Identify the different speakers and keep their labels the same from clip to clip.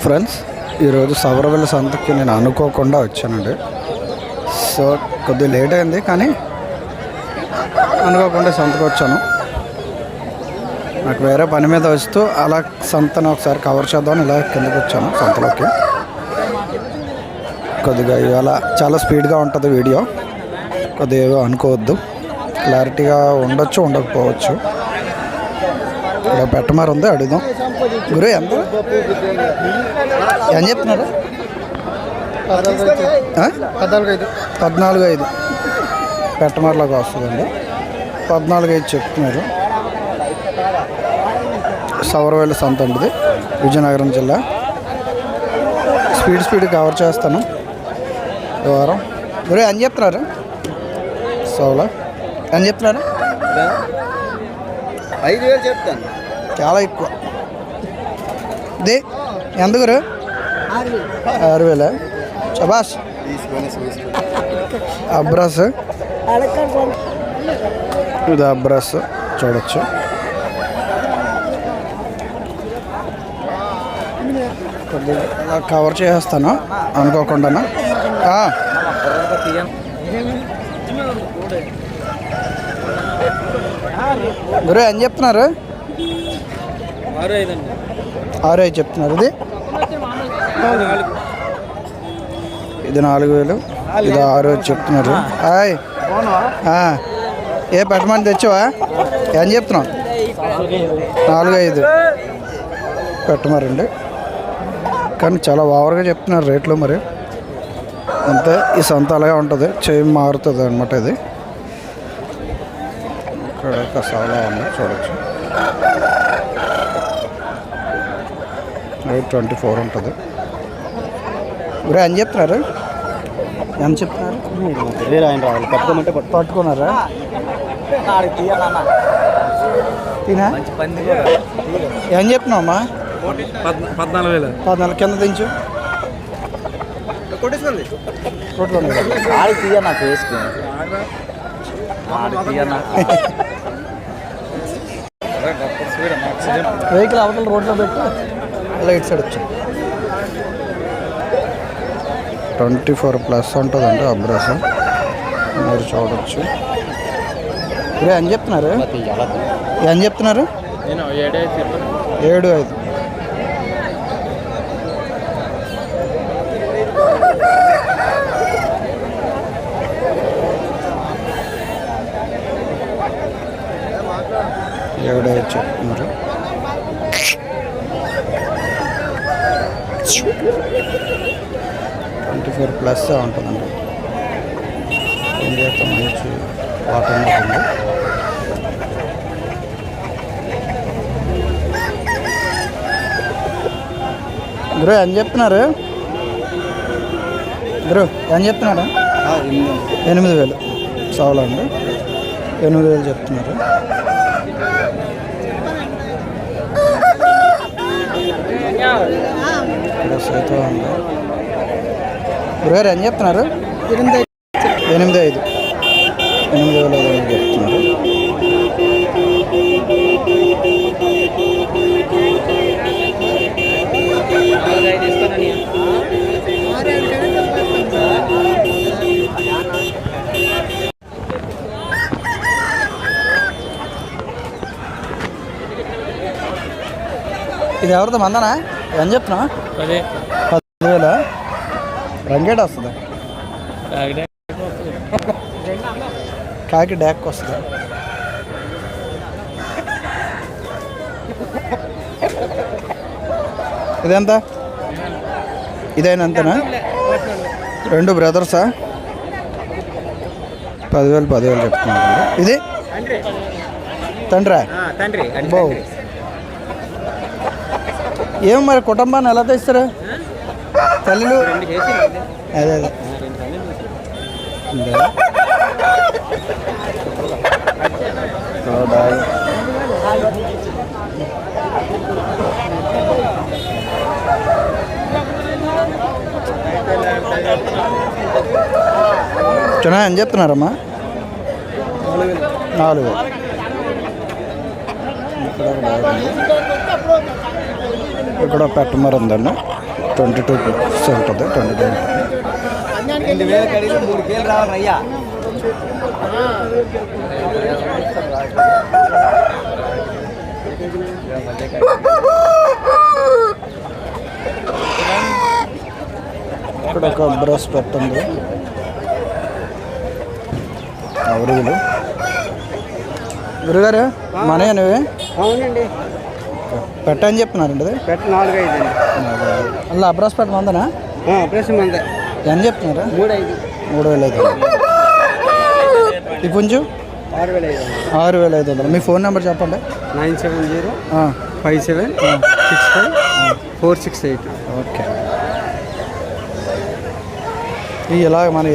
Speaker 1: Friends, ఈరోజు సవరవెల్లి సంతకి నేను అనుకోకుండా వచ్చానండి. సో కొద్దిగా లేట్ అయింది, కానీ అనుకోకుండా సంతకు వచ్చాను. నాకు వేరే పని మీద వస్తూ అలా సంతను ఒకసారి కవర్ చేద్దామని ఇలా కిందకి వచ్చాను సంతలోకి. కొద్దిగా ఇవాళ చాలా స్పీడ్గా ఉంటుంది వీడియో, కొద్దిగా ఏవో అనుకోవద్దు, క్లారిటీగా ఉండొచ్చు ఉండకపోవచ్చు. ఇలా పెట్టమారు ఉంది, అడుగుదాం. గురు ఎంత ఏం చెప్తున్నారు? 14,500 పెట్టమారులాగా వస్తుందండి. 14,500 చెప్తున్నారు. సవరవెల్లి సంత అండి, విజయనగరం జిల్లా. స్పీడ్ కవర్ చేస్తాను ఈ వారం. గురు ఏం చెప్తున్నారు? సోలా ఏం చెప్తున్నారు?
Speaker 2: 5,000 చెప్తాను.
Speaker 1: చాలా ఎక్కువ. ఇది ఎంత గురు? 6,000. చబాస్. అబ్రాస్, ఇది అబ్రాస్ చూడొచ్చు. కొద్దిగా కవర్ చేసేస్తాను అనుకోకుండా. గురు ఏం చెప్తున్నారు? 6,500 చెప్తున్నారు. ఇది 4,000, ఇది 6,000 చెప్తున్నారు. హాయ్, ఏ పెట్టమని తెచ్చావా? ఏం చెప్తున్నావు? 4,500 పెట్టమారండి, కానీ చాలా ఓవర్గా చెప్తున్నారు రేట్లు. మరి అంతే, ఈ సంత అలాగే ఉంటుంది, చేయి మారుతుంది అనమాట. ఇది ఇక్కడ కసాలా ఉంది చూడొచ్చు. 824 ఉంటుంది. ఇప్పుడు ఏం చెప్తున్నారు? ఎంత చెప్తున్నారు?
Speaker 2: ఆయన రావాలి, పట్టుకోమంటే
Speaker 1: పట్టుకున్నారా? తినా ఏం చెప్తున్నావమ్మా? 14,000 కింద దించు. వెహికల్ అవతల రోడ్లో పెట్టి ఇలా ఇటు సైడ్ వచ్చాను. 24+ ఉంటుందండి అబ్రాస్, మీరు చూడవచ్చు. ఇప్పుడు ఏం చెప్తున్నారు? ఏం చెప్తున్నారు? 7,500. చెప్తున్నారు. 24+ ఉంటుందండి. ఇండియాతో మంచి వాటర్ ఉంటుంది. గురు ఏం చెప్తున్నారు? గురు ఏం చెప్తున్నారు? 8,000 సవాలా అండి. 8,000 చెప్తున్నారు. సైతం ఉంది. గురుగారు ఏం చెప్తున్నారు? 8,500 చెప్తున్నారు. ఇది ఎవరితో మందనా? ఏం చెప్తున్నా? 10,000. రంగేట్ వస్తుందా? కాకి డ్యాక్ వస్తుందా? ఇదెంత? ఇదైనా అంతేనా? 2 బ్రదర్సా? 10,000 చెప్తున్నారు. ఇది తండ్రా? బో, ఏం మరి కుటుంబాన్ని ఎలా తెస్తారు తల్లులు? అదే చిన్న ఏం చెప్తున్నారమ్మా? 4,000. ఇక్కడ ఇక్కడ పెట్టమర ఉందండి 22 ప్లస్ ఉంటుంది 22 ఇక్కడ ఒక బ్రష్ పెట్టండి అవరుగులు గురుగారు మనే నువ్వే
Speaker 2: అవునండి
Speaker 1: పెట్టని చెప్తున్నారండి అది
Speaker 2: పెట్ట 4-5 అండి
Speaker 1: అలా అబ్రాస్ పెట్ట మందనా
Speaker 2: ఆపరేషన్ మందే
Speaker 1: ఎంత చెప్తున్నారా
Speaker 2: 3,500
Speaker 1: ఈ పుంజు 6,500 మీ ఫోన్ నెంబర్ చెప్పండి
Speaker 2: 97057654668
Speaker 1: ఓకే ఇవి ఇలాగ మరి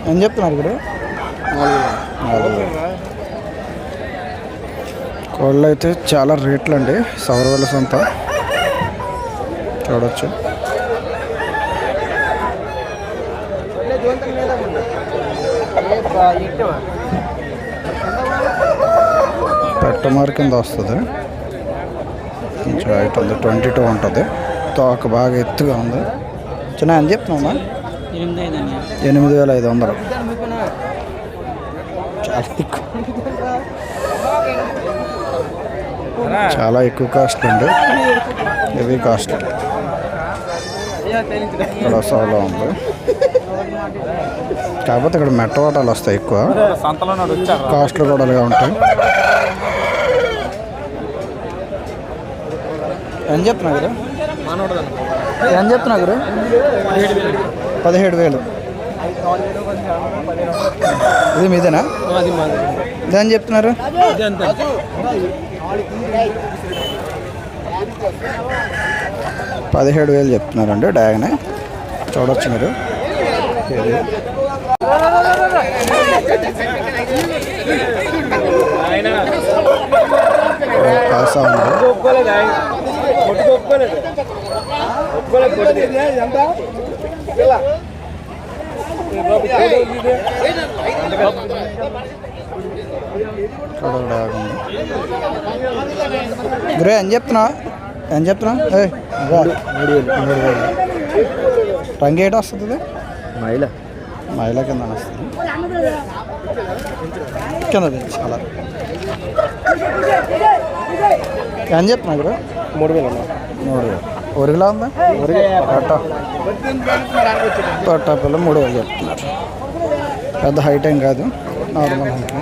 Speaker 1: ఏం చెప్తున్నారు ఇప్పుడు కోళ్ళు అయితే చాలా రేట్లు అండి సౌరవెల సొంత చూడవచ్చు పెట్టమార్ కింద వస్తుంది కొంచెం హైట్ ఉంది 22 ఉంటుంది తోక బాగా ఎత్తుగా ఉంది చిన్న ఎంత చెప్తున్నామా 8,500 చాలా ఎక్కువ కాస్ట్ అండి హెవీ కాస్ట్ ఇక్కడ సోలో ఉంది కాకపోతే ఇక్కడ మెట్టవాటాలు వస్తాయి ఎక్కువ కాస్ట్లు కూడా అలాగే ఉంటాయి ఏం చెప్తున్నా గారు ఏం చెప్తున్నా గారు 17,000 ఇది మీదేనా ఇదేం చెప్తున్నారు 17,000 చెప్తున్నారండి డాగనే చూడవచ్చు మీరు కాసా ఉంది గురే ఏం చెప్తున్నా రంగు ఏటో వస్తుంది మైల కింద వస్తుంది కింద చాలా ఏం చెప్తున్నా గురు 3,000 ఒరిగిలా ఉందా పట్టా పిల్ల 3,000 చెప్తున్నారు పెద్ద హైట్ ఏం కాదు నార్మల్ హైట్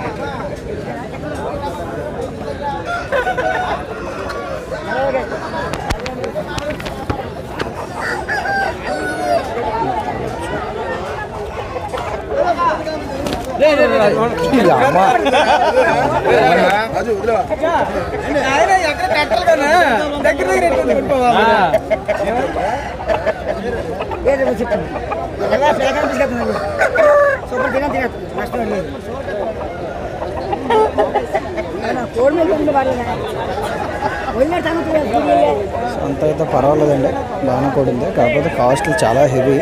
Speaker 1: అంత అయితే పర్వాలేదండి బాగానే కూడింది కాకపోతే కాస్ట్లు చాలా హెవీ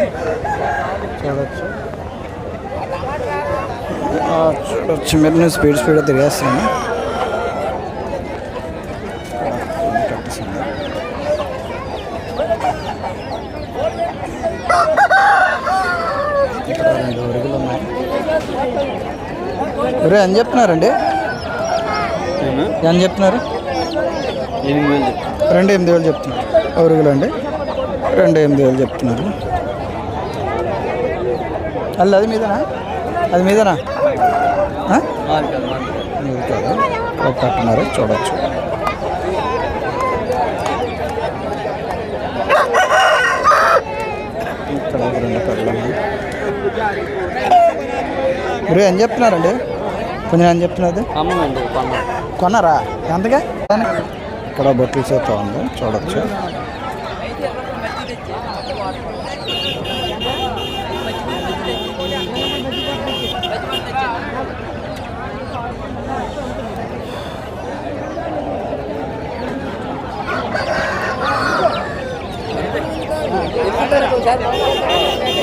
Speaker 1: చూడొచ్చు మీరు నేను స్పీడ్గా తిరిగేస్తాను ఇక్కడ 2 ఒరుగులు ఉన్నాయి ఎవరు ఏం చెప్తున్నారండి ఏం చెప్తున్నారు 2,800 చెప్తున్నారు ఒరుగులు అండి 2,800 చెప్తున్నారు అల్ల అది మీదనా మీరు కాదు కట్టున్నారు చూడవచ్చు ఇక్కడ 2 కళ్ళు మీరు ఏం చెప్తున్నారండి కొంచెం ఏం చెప్తున్నది కొన్నారా ఎంతగా ఇక్కడ బొట్లు చేత ఉంది చూడవచ్చు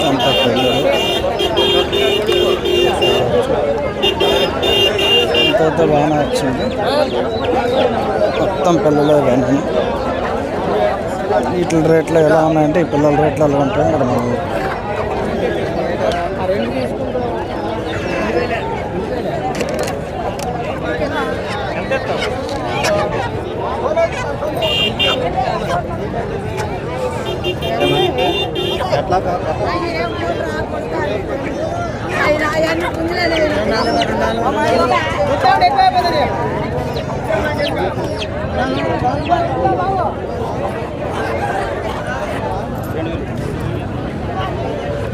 Speaker 1: అంత పిల్లలు ఇంత బాగానే వచ్చింది. మొత్తం పిల్లలు కానీ వీటి రేట్లు ఎలా ఉన్నాయంటే ఈ పిల్లల రేట్లు ఎలా ఉంటాయి ఇక్కడ మనం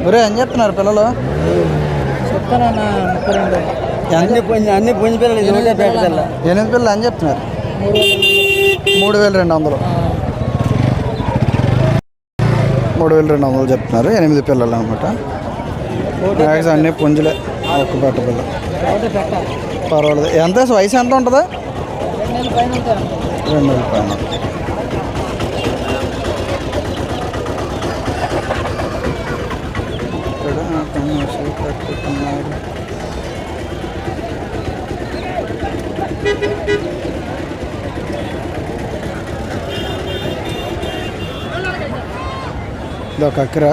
Speaker 1: ఒరే ఏం చెప్తున్నారు పిల్లలు?
Speaker 2: చెప్తానన్నా 32 అన్ని పుంజి పిల్లలు, ఇది ఒకటే పేట పిల్ల.
Speaker 1: 8 పిల్లలు అని చెప్తున్నారు. 3200 3200 చెప్తున్నారు. 8 పిల్లలు అనమాట. మ్యాక్స్ అన్ని పుంజులే, ఒక్క పెట్ట పిల్ల పర్వాలేదు. ఎంత వయసు ఎంత ఉంటుందా? 2 నెలల పైన. కట్టుకున్నారు. ఇదొక అక్కర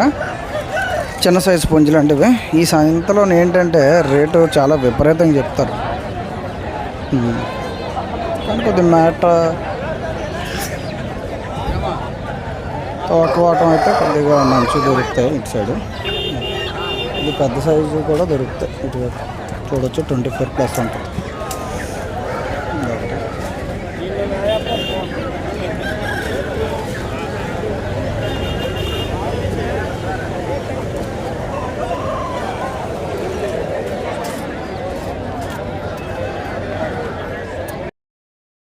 Speaker 1: చిన్న సైజు పుంజులు అంటే ఈ సంతలో ఏంటంటే రేటు చాలా విపరీతంగా చెప్తారు. కానీ కొద్దిగా మేట తోకవాటం అయితే కొద్దిగా మంచి దొరుకుతాయి ఇటు సైడు. ఇది పెద్ద సైజు కూడా దొరుకుతాయి. ఇటు చూడొచ్చు 24+ ఉంటుంది.